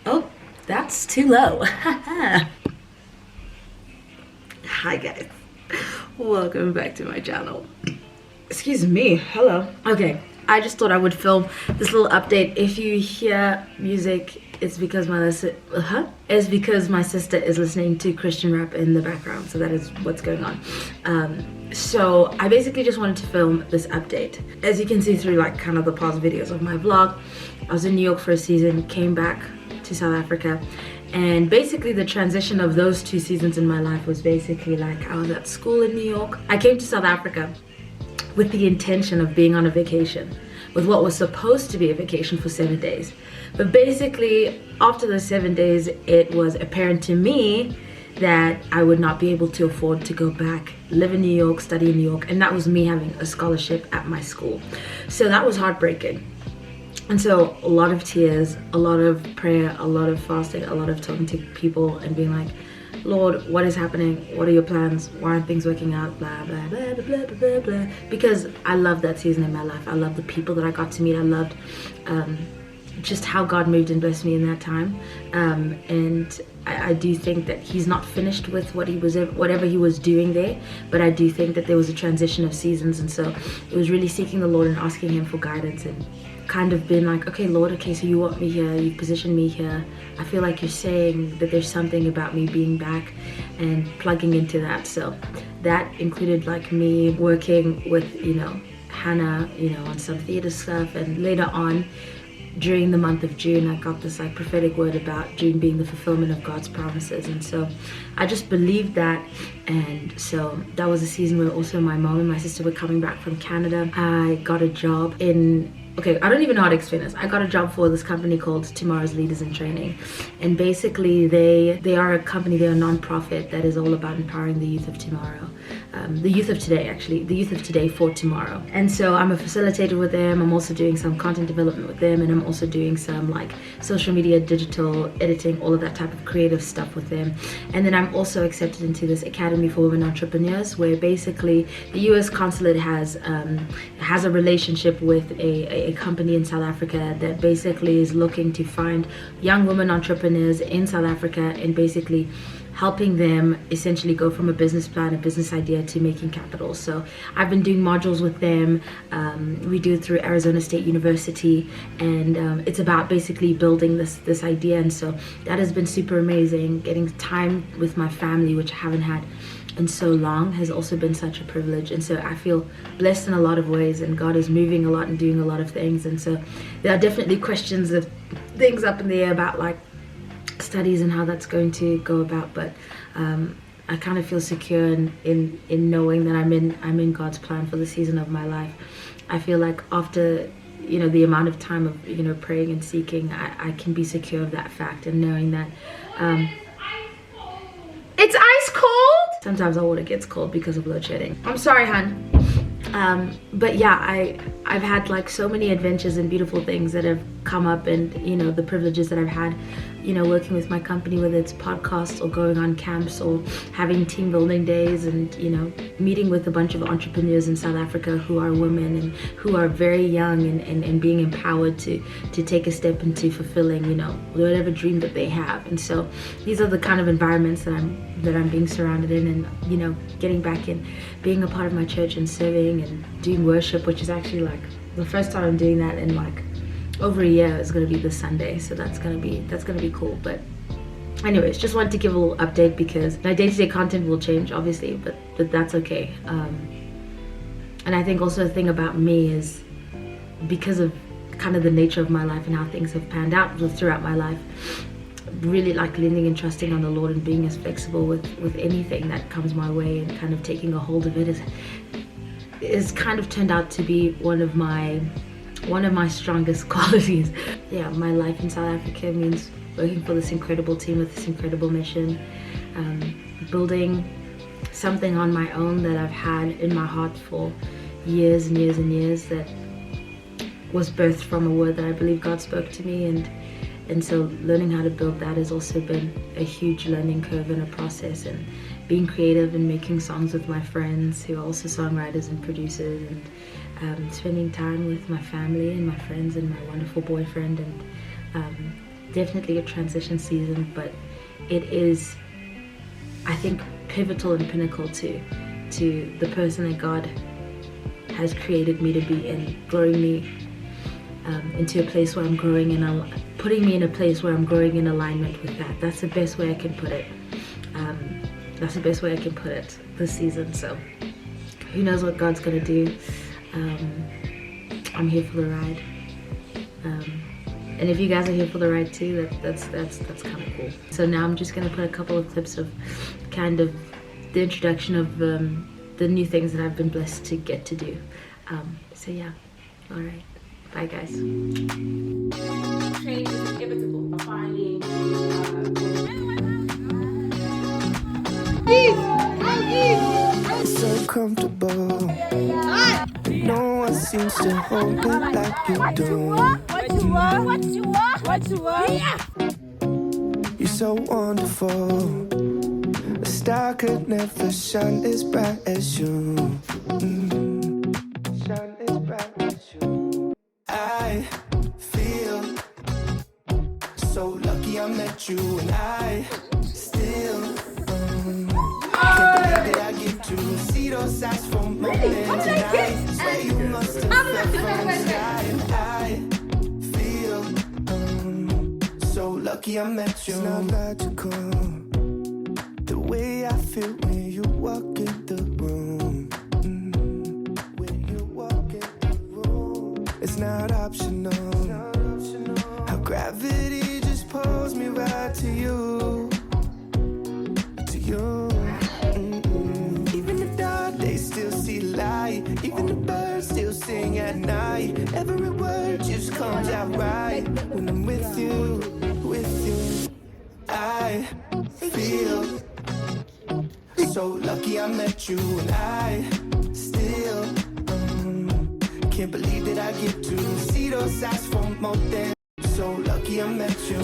Oh, that's too low. Hi guys, welcome back to my channel. Excuse me, hello. Okay, I just thought I would film this little update. If you hear music, it's because my sister is listening to Christian rap in the background, so that is what's going on. So I basically just wanted to film this update. As you can see through like kind of the past videos of my vlog, I was in New York for a season, came back to South Africa, and basically the transition of those 2 seasons in my life was basically like I was at school in New York. I came to South Africa with the intention of being on a vacation, with what was supposed to be a vacation for 7 days. But basically, after those 7 days, it was apparent to me that I would not be able to afford to go back, live in New York, study in New York, and that was me having a scholarship at my school. So that was heartbreaking. And so a lot of tears, a lot of prayer, a lot of fasting, a lot of talking to people and being like, Lord, what is happening? What are your plans? Why aren't things working out? Blah, blah, blah, blah, blah, blah, blah. Because I loved that season in my life. I loved the people that I got to meet. I loved just how God moved and blessed me in that time. And I do think that he's not finished with whatever he was doing there. But I do think that there was a transition of seasons. And so it was really seeking the Lord and asking him for guidance and kind of been like, okay Lord, okay, so you want me here, you positioned me here, I feel like you're saying that there's something about me being back, and plugging into that. So that included like me working with Hannah on some theater stuff, and later on during the month of June I got this like prophetic word about June being the fulfillment of God's promises, and so I just believed that. And so that was a season where also my mom and my sister were coming back from Canada. I got a job in, okay, I don't even know how to explain this. I got a job for this company called Tomorrow's Leaders in Training, and basically they are a company, they're a non-profit that is all about empowering the youth of tomorrow, the youth of today, actually, the youth of today for tomorrow. And so I'm a facilitator with them. I'm also doing some content development with them, and I'm also doing some like social media, digital editing, all of that type of creative stuff with them. And then I'm also accepted into this Academy for Women Entrepreneurs, where basically the US consulate has a relationship with a company in South Africa that basically is looking to find young women entrepreneurs in South Africa, and basically helping them essentially go from a business plan, a business idea, to making capital. So I've been doing modules with them. We do it through Arizona State University, and it's about basically building this idea. And so that has been super amazing. Getting time with my family, which I haven't had in so long, has also been such a privilege. And so I feel blessed in a lot of ways, and God is moving a lot and doing a lot of things. And so there are definitely questions of things up in the air about like studies and how that's going to go about, but I kind of feel secure in knowing that I'm in God's plan for the season of my life. I feel like after the amount of time of praying and seeking, I can be secure of that fact, and knowing that it's ice cold. Sometimes our water gets cold because of load shedding. I'm sorry, hun. But yeah, I've had like so many adventures and beautiful things that have come up, and the privileges that I've had working with my company, whether it's podcasts or going on camps or having team building days, and meeting with a bunch of entrepreneurs in South Africa who are women and who are very young, and being empowered to take a step into fulfilling whatever dream that they have. And so these are the kind of environments that I'm being surrounded in, and getting back in, being a part of my church and serving and doing worship, which is actually like the first time I'm doing that in like over a year. Is going to be this Sunday, so that's gonna be cool. But anyways, just wanted to give a little update because my day-to-day content will change, obviously, but that's okay. And I think also the thing about me is, because of kind of the nature of my life and how things have panned out throughout my life, really like leaning and trusting on the Lord and being as flexible with anything that comes my way, and kind of taking a hold of it is kind of turned out to be one of my strongest qualities. Yeah, my life in South Africa means working for this incredible team with this incredible mission, building something on my own that I've had in my heart for years and years and years, that was birthed from a word that I believe God spoke to me, and so learning how to build that has also been a huge learning curve and a process, and being creative and making songs with my friends who are also songwriters and producers, and spending time with my family and my friends and my wonderful boyfriend, and definitely a transition season, but it is, I think, pivotal and pinnacle to the person that God has created me to be, and growing me into a place where I'm growing, and putting me in a place where I'm growing in alignment with that. That's the best way I can put it. That's the best way I can put it this season. So who knows what God's gonna do. I'm here for the ride. And if you guys are here for the ride too, that's kind of cool. So now I'm just gonna put a couple of clips of kind of the introduction of the new things that I've been blessed to get to do. So yeah, all right, bye guys. Training is inevitable. Finding so comfortable. No one seems to hold it like you do. What you want? You're so wonderful. A star could never shine as bright as you. Shine as bright as you. I feel so lucky I met you, and I still can't believe that I get to see those eyes for a moment tonight. Swear you must have felt from the sky, and I feel so lucky I met you. It's not logical, the way I feel when you walk in the room. When you walk in the room, it's not optional. How gravity just pulls me right to you. To you. Even the dark days still see light. Even the birds still sing at night. Every word just comes out right when I'm with you, with you. I feel so lucky I met you, and I still can't believe that I get to see those eyes for more than. So lucky I met you.